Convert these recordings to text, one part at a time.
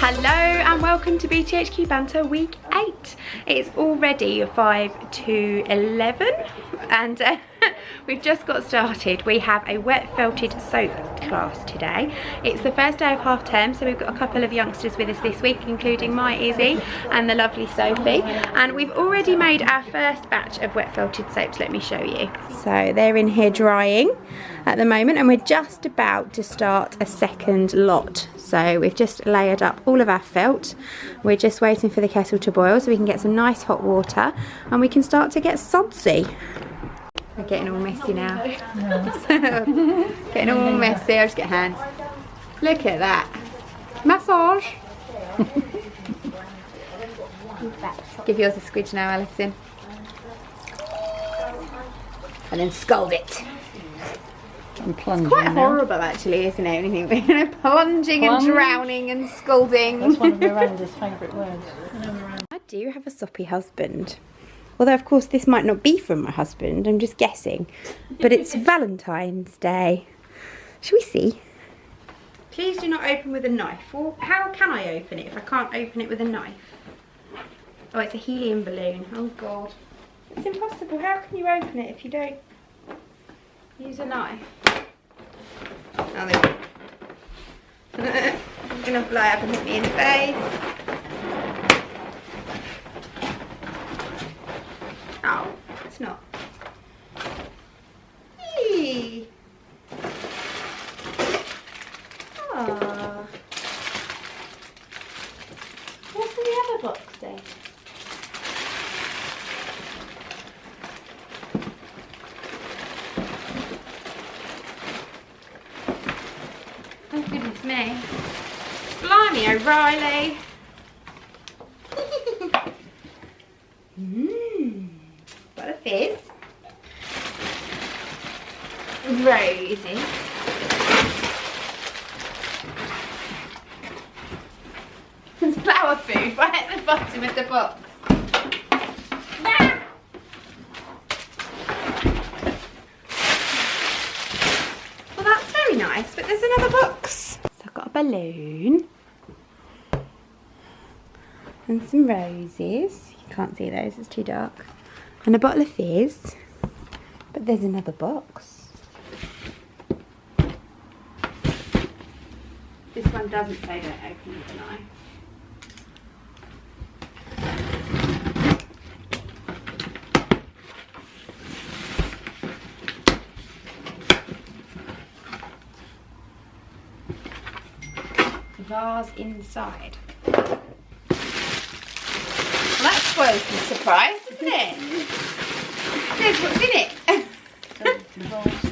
Hello and welcome to BTHQ Banter week 8. It's already 5 to 11 and we've just got started. We have a wet felted soap class today. It's the first day of half term, so we've got a couple of youngsters with us this week, including my Izzy and the lovely Sophie. And we've already made our first batch of wet felted soaps. Let me show you. So they're in here drying at the moment and we're just about to start a second lot. So we've just layered up all of our felt. We're just waiting for the kettle to boil so we can get some nice hot water and we can start to get sudsy. We're getting all messy now. Getting all messy. I'll just get hands. Look at that. Massage. Give yours a squidge now, Alison. And then scald it. It's quite horrible actually, isn't it? Anything plunging and drowning and scalding. That's one of Miranda's favourite words. I do have a soppy husband. Although of course this might not be from my husband, I'm just guessing. But it's Valentine's Day. Shall we see? Please do not open with a knife. Well, how can I open it if I can't open it with a knife? Oh, it's a helium balloon. Oh God. It's impossible. How can you open it if you don't use a knife? Oh, there we go. It's gonna fly up and hit me in the face. Oh, it's not. Hey. Oh. What's in the other box then? Oh goodness me. Blimey O'Reilly. What a fizz. Roses. There's flower food right at the bottom of the box. Well, that's very nice, but there's another box. So I've got a balloon and some roses. You can't see those, it's too dark. And a bottle of fizz. But there's another box. This one doesn't say don't open with a knife. The vase inside. Well, that spoils the surprise, doesn't it? There's what's in it.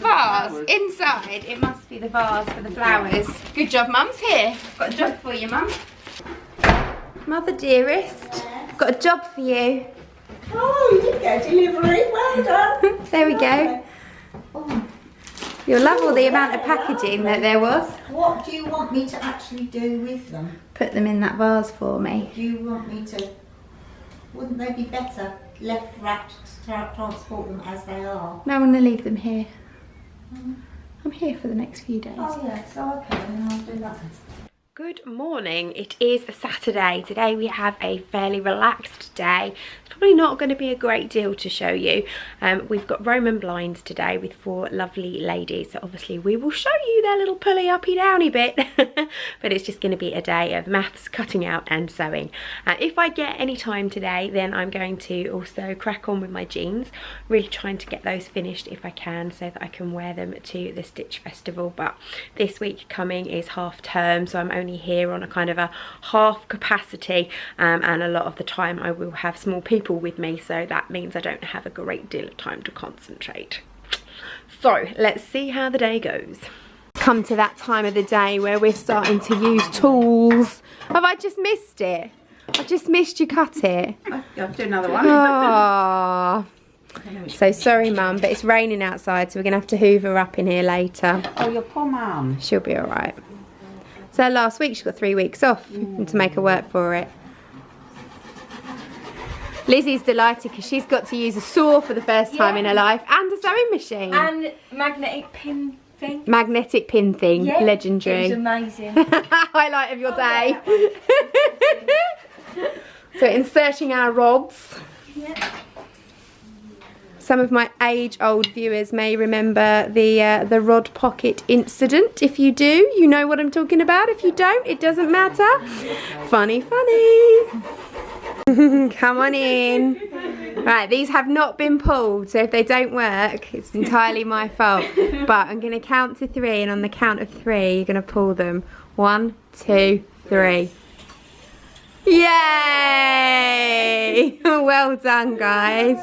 Vase inside. It must be the vase for the flowers. Good job, Mum's here. Got a job for you, Mum. Mother dearest, I've got a job for you. Oh, you did get a delivery. Well done. There we go. Oh. You'll love all the amount of packaging that there was. What do you want me to actually do with them? Put them in that vase for me. Do you want me to... Wouldn't they be better left wrapped to transport them as they are? No, I'm going to leave them here. I'm here for the next few days. Oh yes, oh, okay, then I'll do that. Good morning. It is a Saturday. Today we have a fairly relaxed day. It's probably not going to be a great deal to show you. We've got Roman blinds today with 4 lovely ladies. So obviously we will show you their little pulley uppy downy bit. But it's just going to be a day of maths, cutting out and sewing. If I get any time today, then I'm going to also crack on with my jeans. Really trying to get those finished if I can so that I can wear them to the Stitch Festival. But this week coming is half term, so I'm only here on a kind of a half capacity and a lot of the time I will have small people with me, so that means I don't have a great deal of time to concentrate. So let's see how the day goes. Come to that time of the day where we're starting to use tools. Have I just missed it? I just missed you cut it. I'll do another one. Oh. So sorry Mum, but it's raining outside, so we're gonna have to hoover up in here later. Oh, your poor mum. She'll be alright. So last week she got 3 weeks off and to make her work for it. Lizzie's delighted because she's got to use a saw for the first time in her life and a sewing machine. And magnetic pin thing. Magnetic pin thing, Yeah, legendary. It was amazing. Highlight of your day. So inserting our rods. Yeah. Some of my age-old viewers may remember the rod pocket incident. If you do, you know what I'm talking about. If you don't, it doesn't matter. Funny, funny. Come on in. Right, these have not been pulled, so if they don't work, it's entirely my fault. But I'm going to count to 3, and on the count of 3, you're going to pull them. 1, 2, 3. Yay! Well done, guys.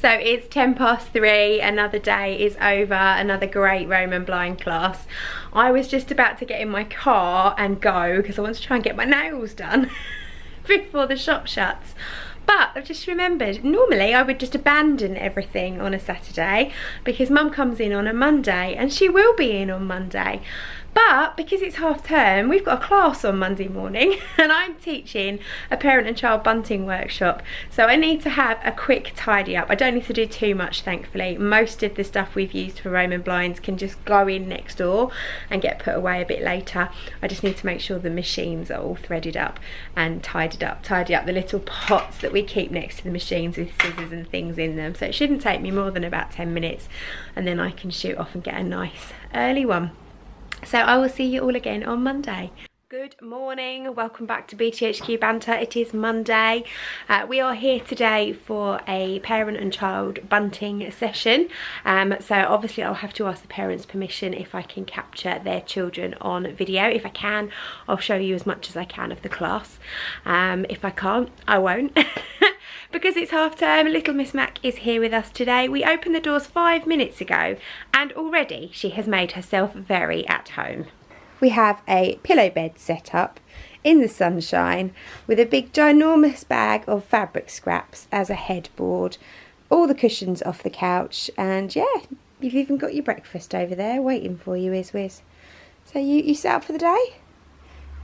So it's 3:10, another day is over, another great Roman blind class. I was just about to get in my car and go because I want to try and get my nails done before the shop shuts. But I've just remembered, normally I would just abandon everything on a Saturday because Mum comes in on a Monday, and she will be in on Monday. But because it's half term, we've got a class on Monday morning and I'm teaching a parent and child bunting workshop. So I need to have a quick tidy up. I don't need to do too much, thankfully. Most of the stuff we've used for Roman blinds can just go in next door and get put away a bit later. I just need to make sure the machines are all threaded up and tidy up the little pots that we keep next to the machines with scissors and things in them. So it shouldn't take me more than about 10 minutes and then I can shoot off and get a nice early one. So I will see you all again on Monday. Good morning, welcome back to BTHQ Banter. It is Monday. We are here today for a parent and child bunting session. So obviously I'll have to ask the parents' permission if I can capture their children on video. If I can, I'll show you as much as I can of the class. If I can't, I won't. Because it's half term, little Miss Mac is here with us today. We opened the doors 5 minutes ago and already she has made herself very at home. We have a pillow bed set up in the sunshine with a big ginormous bag of fabric scraps as a headboard, all the cushions off the couch, and yeah, you've even got your breakfast over there waiting for you, Izwiz. So you set up for the day?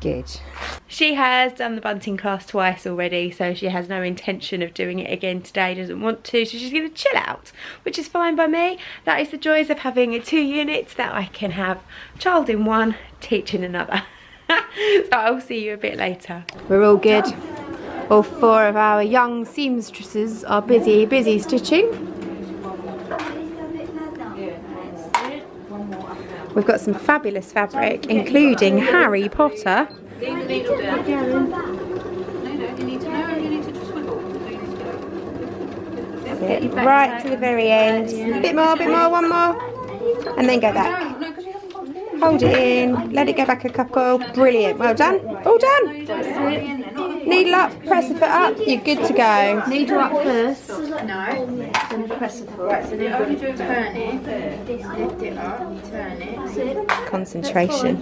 Good. She has done the bunting class twice already, so she has no intention of doing it again today, doesn't want to, so she's going to chill out, which is fine by me. That is the joys of having 2 units, that I can have child in one, teach in another. So I'll see you a bit later. We're all good. All 4 of our young seamstresses are busy stitching. We've got some fabulous fabric, including Harry Potter. Sit right to the very end. A bit more, one more. And then go back. Hold it in, let it go back a couple. Brilliant, well done. All done. Needle up, press the foot up, you're good to go. Needle up first. No. Then press the foot. Right, so then only do turn it. Lift it up, turn it. Concentration.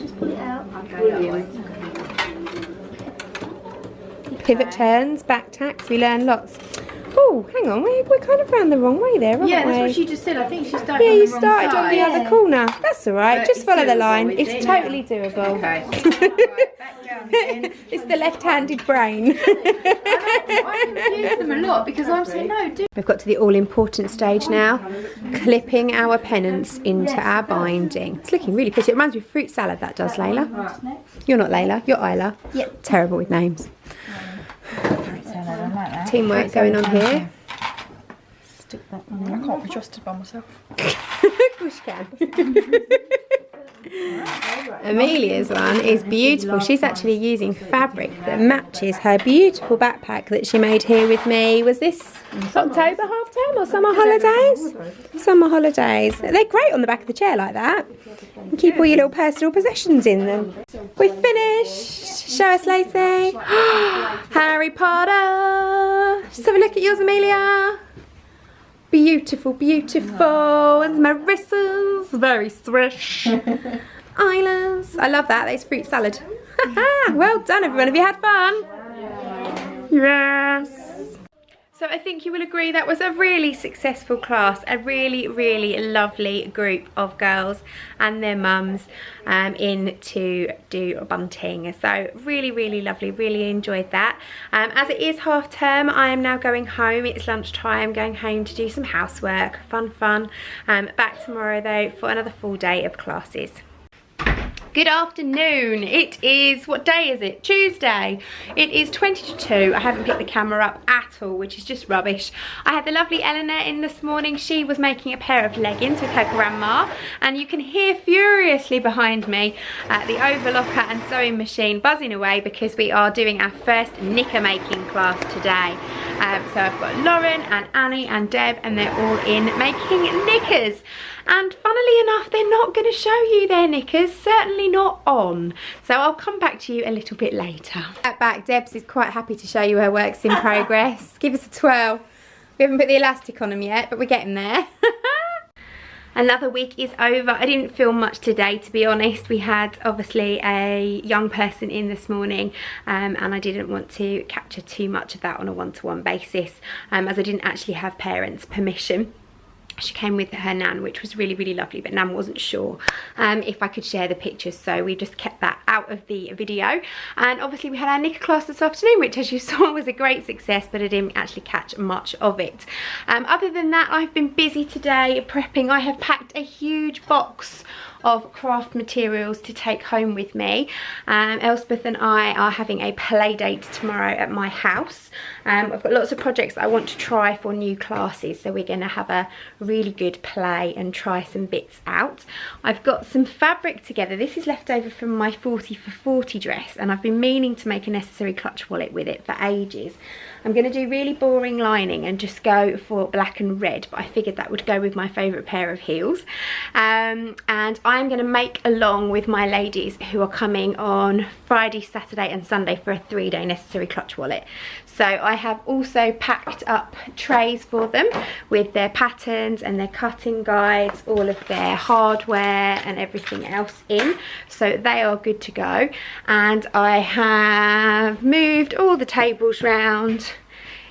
Pivot turns, back tacks, we learn lots. Oh, hang on, we're kind of round the wrong way there, aren't we? Yeah, that's what she just said. I think she started yeah, on you the wrong started side. on the other corner. That's all right, But just follow the doable, line. is It's it? totally doable. Okay. Right, back down again. It's the left-handed brain. I confuse them a lot because I'm saying no, do. We've got to the all-important stage now, clipping our pennants into our binding. It's looking really pretty. It reminds me of fruit salad, that does, Layla. You're not Layla, you're Isla. Yep. Terrible with names. Teamwork going on here. Stick that one in. I can't be trusted by myself. Of course you can. Amelia's one is beautiful. She's actually using fabric that matches her beautiful backpack that she made here with me. Was this October half term or summer holidays? Summer holidays. They're great on the back of the chair like that. You keep all your little personal possessions in them. We've finished. Show us, Lacey. Harry Potter. Just have a look at yours, Amelia. Beautiful, beautiful. And Marissa's very swish. Isla's. I love that. That's fruit salad. Well done, everyone. Have you had fun? Yes. So I think you will agree that was a really successful class, a really, really lovely group of girls and their mums in to do bunting. So really, really lovely, really enjoyed that. As it is half term, I am now going home. It's lunchtime, going home to do some housework, fun. Back tomorrow though for another full day of classes. Good afternoon. It is, what day is it? Tuesday. It is 20 to 2. I haven't picked the camera up at all, which is just rubbish. I had the lovely Eleanor in this morning. She was making a pair of leggings with her grandma, and you can hear furiously behind me the overlocker and sewing machine buzzing away because we are doing our first knicker making class today. So I've got Lauren and Annie and Deb, and they're all in making knickers. And funnily enough, they're not going to show you their knickers, certainly not on. So I'll come back to you a little bit later. At back, Debs is quite happy to show you her works in progress. Give us a twirl. We haven't put the elastic on them yet, but we're getting there. Another week is over. I didn't film much today, to be honest. We had obviously a young person in this morning, and I didn't want to capture too much of that on a one-to-one basis, as I didn't actually have parents' permission. She came with her nan, which was really, really lovely, but nan wasn't sure if I could share the pictures, so we just kept that out of the video. And obviously we had our knicker class this afternoon, which, as you saw, was a great success, but I didn't actually catch much of it. Other than that, I've been busy today prepping. I have packed a huge box of craft materials to take home with me. Elspeth and I are having a play date tomorrow at my house. I've got lots of projects that I want to try for new classes, so we're going to have a really good play and try some bits out. I've got some fabric together. This is left over from my 40 for 40 dress, and I've been meaning to make a necessary clutch wallet with it for ages. I'm going to do really boring lining and just go for black and red, but I figured that would go with my favourite pair of heels. And I'm going to make along with my ladies who are coming on Friday, Saturday and Sunday for a 3-day necessary clutch wallet. So I have also packed up trays for them with their patterns and their cutting guides, all of their hardware and everything else in. So they are good to go. And I have moved all the tables round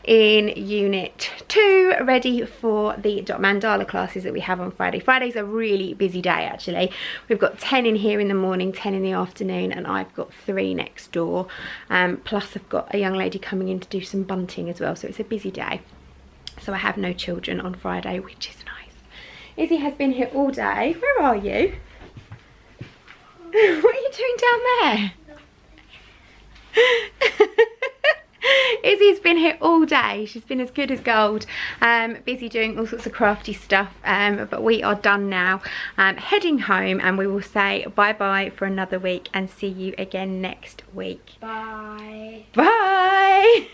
in unit 2, ready for the dot mandala classes that we have on Friday. Friday's a really busy day actually. We've got 10 in here in the morning, 10 in the afternoon, and I've got 3 next door. Plus I've got a young lady coming in to do some bunting as well, so it's a busy day. So I have no children on Friday, which is nice. Izzy has been here all day. Where are you? What are you doing down there? Izzy's been here all day. She's been as good as gold, busy doing all sorts of crafty stuff, but we are done now, heading home, and we will say bye bye for another week and see you again next week. Bye. Bye.